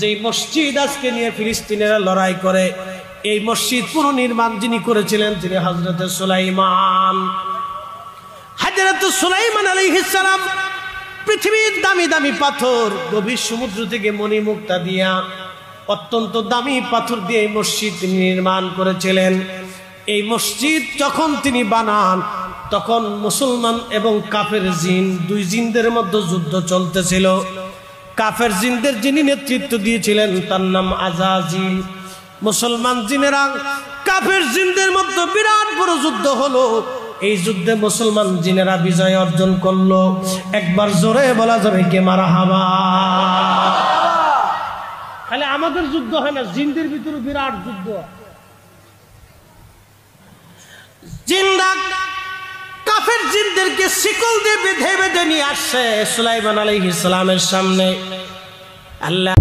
যে মসজিদ আজকে নিয়ে ফিলিস্তিনেরা লড়াই করে, এই মসজিদ পুনর্নির্মাণ যিনি করেছিলেন তিনি হযরত সুলাইমান। হযরত সুলাইমান আলাইহিস সালাম পৃথিবীর দামি দামি পাথর গভীর সমুদ্র থেকে মণিমুক্তা দিয়া অত্যন্ত দামি পাথর দিয়ে এই মসজিদ নির্মাণ করেছিলেন। এই মসজিদ যখন তিনি বানান তখন মুসলমান এবং কাফের জিন, দুই জিনদের মধ্যে যুদ্ধ চলতেছিল। কাফের জিনদের যিনি নেতৃত্ব দিয়েছিলেন তার নাম আজাজিল। মুসলমান জিনেরা কাফের জিনদের মধ্যে বিরাট বড় যুদ্ধ হলো। এই যুদ্ধে মুসলমান জিনেরা বিজয় অর্জন করলো। একবার জোরে বলা যাবে কে মারহাবা। খালি আমাদের যুদ্ধ হয় না, জিনদের ভিতরে বিরাট যুদ্ধ। জিনরা কাফের জিনদেরকে শিকল দিয়ে বেঁধে বেঁধে নিয়ে আসছে সুলাইমান আলাইহিস সালামের সামনে। আল্লাহ